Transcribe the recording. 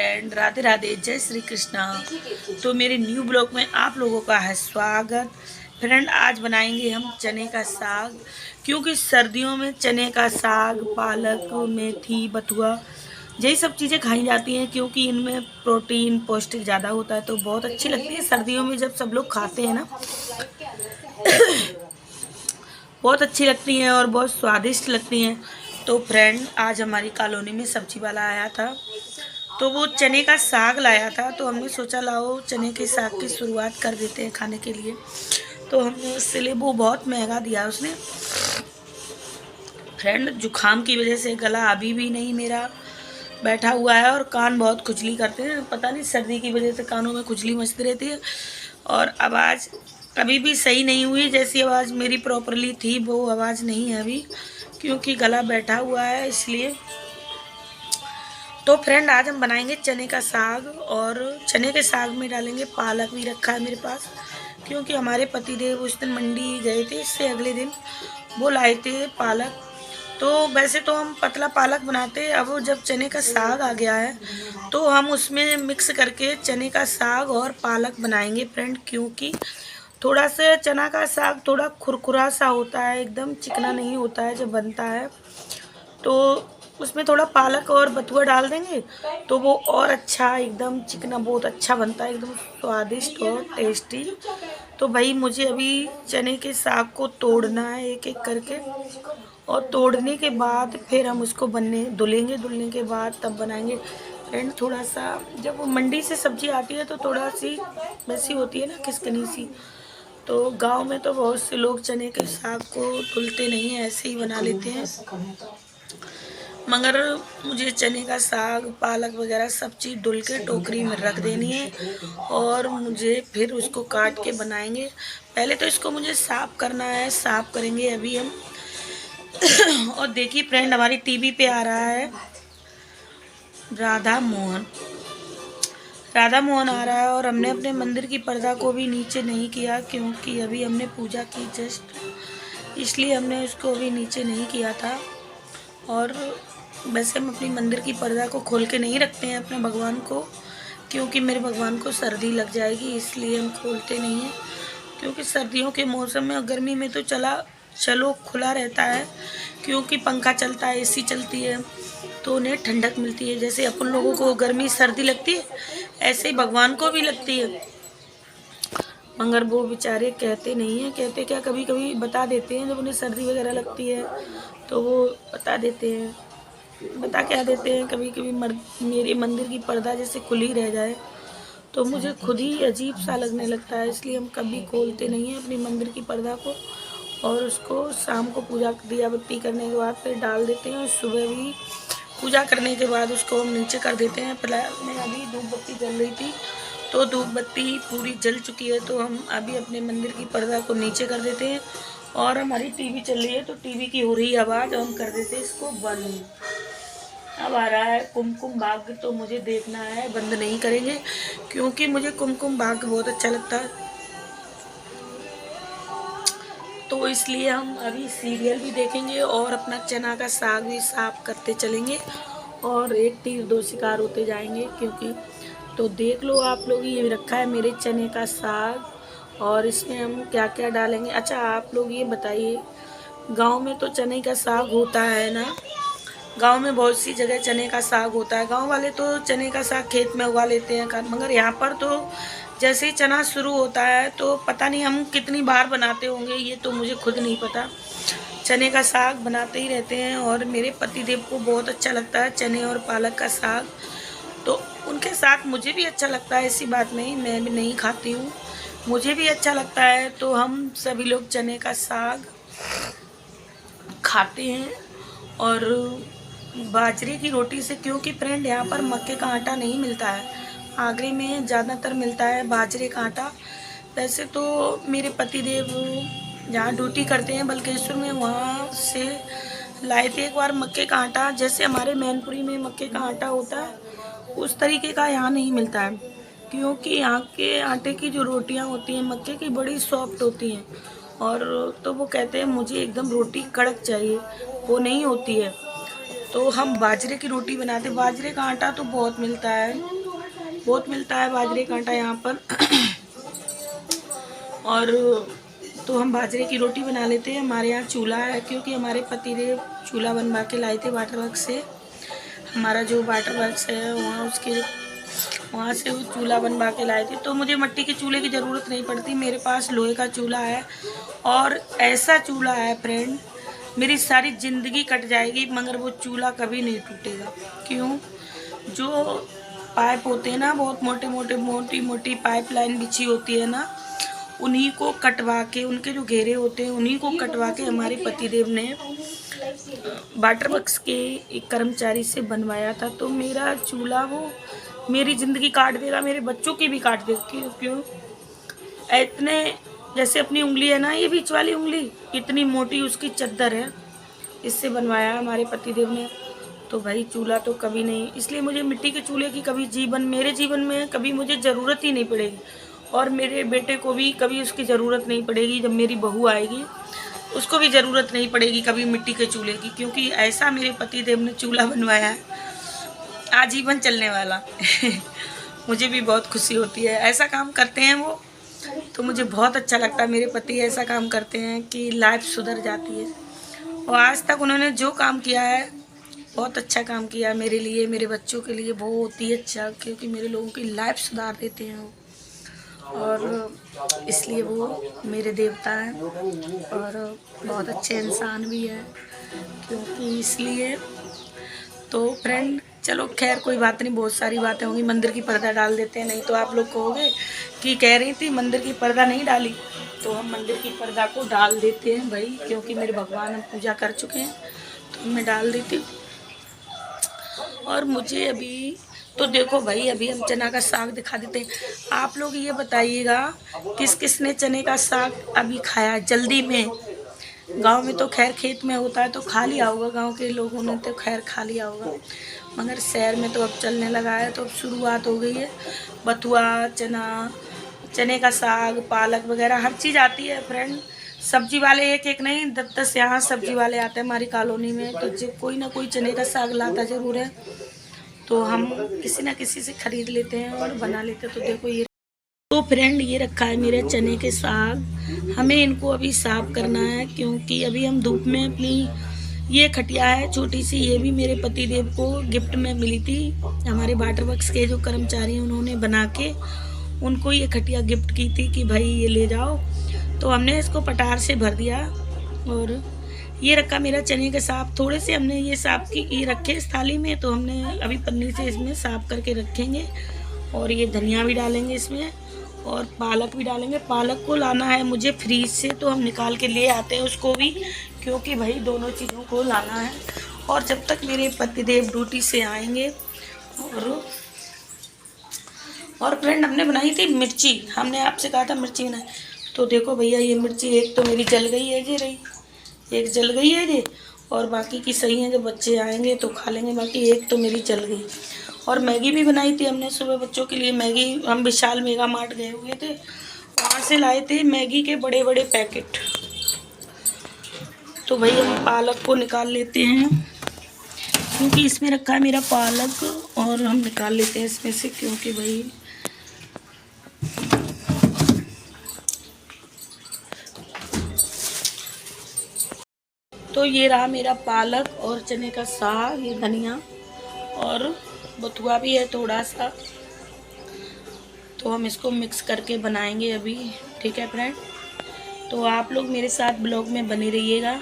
And Radhe Radhe, जय श्री कृष्णा। तो मेरे न्यू ब्लॉग में आप लोगों का है स्वागत। फ्रेंड, आज बनाएंगे हम चने का साग, क्योंकि सर्दियों में चने का साग, पालक, मेथी, बथुआ यही सब चीज़ें खाई जाती हैं, क्योंकि इनमें प्रोटीन पौष्टिक ज़्यादा होता है। तो बहुत अच्छी लगती है सर्दियों में जब सब लोग खाते हैं ना। बहुत अच्छी लगती हैं और बहुत स्वादिष्ट लगती हैं। तो फ्रेंड, आज हमारी कॉलोनी में सब्जी वाला आया था, तो वो चने का साग लाया था। तो हमने सोचा लाओ चने के साग की शुरुआत कर देते हैं खाने के लिए। तो हमने उससे लिए, वो बहुत महंगा दिया उसने। फ्रेंड, जुकाम की वजह से गला अभी भी नहीं मेरा बैठा हुआ है और कान बहुत खुजली करते हैं। पता नहीं सर्दी की वजह से कानों में खुजली मचती रहती है और आवाज़ अभी भी सही नहीं हुई। जैसी आवाज़ मेरी प्रॉपरली थी वो आवाज़ नहीं है अभी, क्योंकि गला बैठा हुआ है इसलिए। तो फ्रेंड, आज हम बनाएंगे चने का साग, और चने के साग में डालेंगे पालक भी रखा है मेरे पास, क्योंकि हमारे पतिदेव उस दिन मंडी गए थे, इससे अगले दिन वो लाए थे पालक। तो वैसे तो हम पतला पालक बनाते हैं, अब वो जब चने का साग आ गया है तो हम उसमें मिक्स करके चने का साग और पालक बनाएंगे फ्रेंड। क्योंकि थोड़ा सा चना का साग थोड़ा खुरखुरा सा होता है, एकदम चिकना नहीं होता है जब बनता है। तो उसमें थोड़ा पालक और बथुआ डाल देंगे तो वो और अच्छा, एकदम चिकना बहुत अच्छा बनता है, एकदम स्वादिष्ट और टेस्टी। तो भाई, मुझे अभी चने के साग को तोड़ना है एक एक करके, और तोड़ने के बाद फिर हम उसको धुलेंगे। धुलने के बाद तब बनाएंगे फ्रेंड। थोड़ा सा जब वो मंडी से सब्जी आती है तो थोड़ा सी वैसी होती है ना, खिसकनी सी। तो गांव में तो बहुत से लोग चने के साग को धुलते नहीं है, ऐसे ही बना लेते हैं। मगर मुझे चने का साग, पालक वगैरह सब चीज़ धुल के टोकरी में रख देनी है, और मुझे फिर उसको काट के बनाएंगे। पहले तो इसको मुझे साफ़ करना है, साफ़ करेंगे अभी हम। और देखिए फ्रेंड, हमारी टीवी पे आ रहा है राधा मोहन। राधा मोहन आ रहा है, और हमने अपने मंदिर की पर्दा को भी नीचे नहीं किया, क्योंकि अभी हमने पूजा की जस्ट, इसलिए हमने उसको अभी नीचे नहीं किया था। और वैसे हम अपनी मंदिर की पर्दा को खोल के नहीं रखते हैं अपने भगवान को, क्योंकि मेरे भगवान को सर्दी लग जाएगी, इसलिए हम खोलते नहीं हैं। क्योंकि सर्दियों के मौसम में, गर्मी में तो चलो खुला रहता है, क्योंकि पंखा चलता है, एसी चलती है, तो उन्हें ठंडक मिलती है। जैसे अपन लोगों को गर्मी सर्दी लगती है, ऐसे ही भगवान को भी लगती है। मगर वो बेचारे कहते नहीं हैं। कहते क्या, कभी कभी बता देते हैं जब उन्हें सर्दी वगैरह लगती है तो वो बता देते हैं। बता क्या देते हैं, कभी कभी मेरे मंदिर की पर्दा जैसे खुली रह जाए तो मुझे खुद ही अजीब सा लगने लगता है, इसलिए हम कभी खोलते नहीं हैं अपनी मंदिर की पर्दा को। और उसको शाम को पूजा दिया बत्ती करने के बाद फिर डाल देते हैं, और सुबह भी पूजा करने के बाद उसको हम नीचे कर देते हैं। फिलहाल में अभी धूप बत्ती जल रही थी, तो धूप बत्ती पूरी जल चुकी है, तो हम अभी अपने मंदिर की पर्दा को नीचे कर देते हैं। और हमारी टीवी चल रही है, तो टीवी की हो रही आवाज़ हम कर देते हैं इसको बंद। अब आ रहा है कुमकुम भाग्य, तो मुझे देखना है, बंद नहीं करेंगे, क्योंकि मुझे कुमकुम भाग्य बहुत अच्छा लगता है। तो इसलिए हम अभी सीरियल भी देखेंगे और अपना चना का साग भी साफ करते चलेंगे, और एक तीर दो शिकार होते जाएंगे। क्योंकि तो देख लो आप लोग, ये रखा है मेरे चने का साग, और इसमें हम क्या क्या डालेंगे। अच्छा, आप लोग ये बताइए, गांव में तो चने का साग होता है ना, गांव में बहुत सी जगह चने का साग होता है। गांव वाले तो चने का साग खेत में उगा लेते हैं, मगर यहाँ पर तो जैसे ही चना शुरू होता है तो पता नहीं हम कितनी बार बनाते होंगे, ये तो मुझे खुद नहीं पता। चने का साग बनाते ही रहते हैं, और मेरे पतिदेव को बहुत अच्छा लगता है चने और पालक का साग, तो उनके साथ मुझे भी अच्छा लगता है। ऐसी बात नहीं, मैं भी नहीं खाती हूँ, मुझे भी अच्छा लगता है। तो हम सभी लोग चने का साग खाते हैं, और बाजरे की रोटी से, क्योंकि फ्रेंड यहाँ पर मक्के का आटा नहीं मिलता है, आगरे में ज़्यादातर मिलता है बाजरे का आटा। वैसे तो मेरे पतिदेव जहाँ ड्यूटी करते हैं बल्केश्वर में, वहाँ से लाए थे एक बार मक्के का आटा। जैसे हमारे मैनपुरी में मक्के का आटा होता है, उस तरीके का यहाँ नहीं मिलता है, क्योंकि यहाँ के आटे की जो रोटियाँ होती हैं मक्के की, बड़ी सॉफ्ट होती हैं। और तो वो कहते हैं मुझे एकदम रोटी कड़क चाहिए, वो नहीं होती है। तो हम बाजरे की रोटी बनाते हैं। बाजरे का आटा तो बहुत मिलता है बाजरे का आटा यहाँ पर और तो हम बाजरे की रोटी बना लेते हैं। हमारे यहाँ चूल्हा है, क्योंकि हमारे पतिदेव चूल्हा बनवा के लाए थे वाटर वर्क से। हमारा जो वाटर वर्क्स है वहाँ से वो चूल्हा बनवा के लाए थे। तो मुझे मिट्टी के चूल्हे की ज़रूरत नहीं पड़ती, मेरे पास लोहे का चूल्हा है। और ऐसा चूल्हा है फ्रेंड, मेरी सारी ज़िंदगी कट जाएगी मगर वो चूल्हा कभी नहीं टूटेगा। क्यों? जो पाइप होते हैं ना, बहुत मोटी मोटी पाइपलाइन बिछी होती है ना, उन्हीं को कटवा के, उनके जो घेरे होते हैं उन्हीं को कटवा के हमारे पतिदेव ने वाटर वर्क्स के एक कर्मचारी से बनवाया था। तो मेरा चूल्हा वो मेरी ज़िंदगी काट देगा, मेरे बच्चों की भी काट देगी। क्यों? इतने जैसे अपनी उंगली है ना, ये बीच वाली उंगली, इतनी मोटी उसकी चद्दर है, इससे बनवाया हमारे पतिदेव ने। तो भाई चूल्हा तो कभी नहीं, इसलिए मुझे मिट्टी के चूल्हे की कभी मेरे जीवन में कभी मुझे ज़रूरत ही नहीं पड़ेगी। और मेरे बेटे को भी कभी उसकी ज़रूरत नहीं पड़ेगी। जब मेरी बहू आएगी उसको भी ज़रूरत नहीं पड़ेगी कभी मिट्टी के चूल्हे की, क्योंकि ऐसा मेरे पतिदेव ने चूल्हा बनवाया है आजीवन चलने वाला। मुझे भी बहुत खुशी होती है, ऐसा काम करते हैं वो, तो मुझे बहुत अच्छा लगता है। मेरे पति ऐसा काम करते हैं कि लाइफ सुधर जाती है। और आज तक उन्होंने जो काम किया है बहुत अच्छा काम किया मेरे लिए, मेरे बच्चों के लिए बहुत ही अच्छा, क्योंकि मेरे लोगों की लाइफ सुधार देते हैं वो। और इसलिए वो मेरे देवता हैं और बहुत अच्छे इंसान भी हैं, क्योंकि इसलिए। तो फ्रेंड चलो खैर कोई बात नहीं, बहुत सारी बातें होंगी। मंदिर की पर्दा डाल देते हैं, नहीं तो आप लोग कहोगे कि कह रही थी मंदिर की पर्दा नहीं डाली। तो हम मंदिर की पर्दा को डाल देते हैं भाई, क्योंकि मेरे भगवान हम पूजा कर चुके हैं तो मैं डाल देती हूँ। और मुझे अभी तो देखो भाई, अभी हम चना का साग दिखा देते हैं। आप लोग ये बताइएगा किस किस ने चने का साग अभी खाया जल्दी में? गांव में तो खैर खेत में होता है तो खा लिया होगा, गांव के लोगों ने तो खैर खा लिया होगा, मगर शहर में तो अब चलने लगा है। तो अब शुरुआत हो गई है, बथुआ, चने का साग, पालक वगैरह हर चीज़ आती है फ्रेंड। सब्जी वाले एक एक नहीं 10-10 यहाँ सब्जी वाले आते हैं हमारी कॉलोनी में, तो जो कोई ना कोई चने का साग लाता ज़रूर है, तो हम किसी ना किसी से ख़रीद लेते हैं और बना लेते हैं। तो देखो ये तो फ्रेंड ये रखा है मेरे चने के साग। हमें इनको अभी साफ़ करना है, क्योंकि अभी हम धूप में अपनी ये खटिया है छोटी सी, ये भी मेरे पतिदेव को गिफ्ट में मिली थी। हमारे वाटर वर्क्स के जो कर्मचारी हैं उन्होंने बना के उनको ये खटिया गिफ्ट की थी कि भाई ये ले जाओ। तो हमने इसको पटार से भर दिया और ये रखा मेरा चने का साग। थोड़े से हमने ये साफ की रखे इस थाली में, तो हमने अभी पन्नी से इसमें साफ करके रखेंगे। और ये धनिया भी डालेंगे इसमें और पालक भी डालेंगे। पालक को लाना है मुझे फ्रीज से, तो हम निकाल के ले आते हैं उसको भी, क्योंकि भाई दोनों चीज़ों को लाना है। और जब तक मेरे पतिदेव ड्यूटी से आएंगे और फ्रेंड हमने बनाई थी मिर्ची, हमने आपसे कहा था मिर्ची बनाए। तो देखो भैया ये मिर्ची एक तो मेरी जल गई है, ये रही एक जल गई है ये, और बाकी की सही है, जब बच्चे आएंगे तो खा लेंगे, बाकी एक तो मेरी जल गई। और मैगी भी बनाई थी हमने सुबह बच्चों के लिए। मैगी हम विशाल मेगा मार्ट गए हुए थे, वहाँ से लाए थे मैगी के बड़े बड़े पैकेट। तो भाई हम पालक को निकाल लेते हैं, क्योंकि इसमें रखा है मेरा पालक, और हम निकाल लेते हैं इसमें से, क्योंकि भाई तो ये रहा मेरा पालक और चने का साग, ये धनिया और बथुआ भी है थोड़ा सा, तो हम इसको मिक्स करके बनाएंगे अभी। ठीक है फ्रेंड, तो आप लोग मेरे साथ ब्लॉग में बने रहिएगा।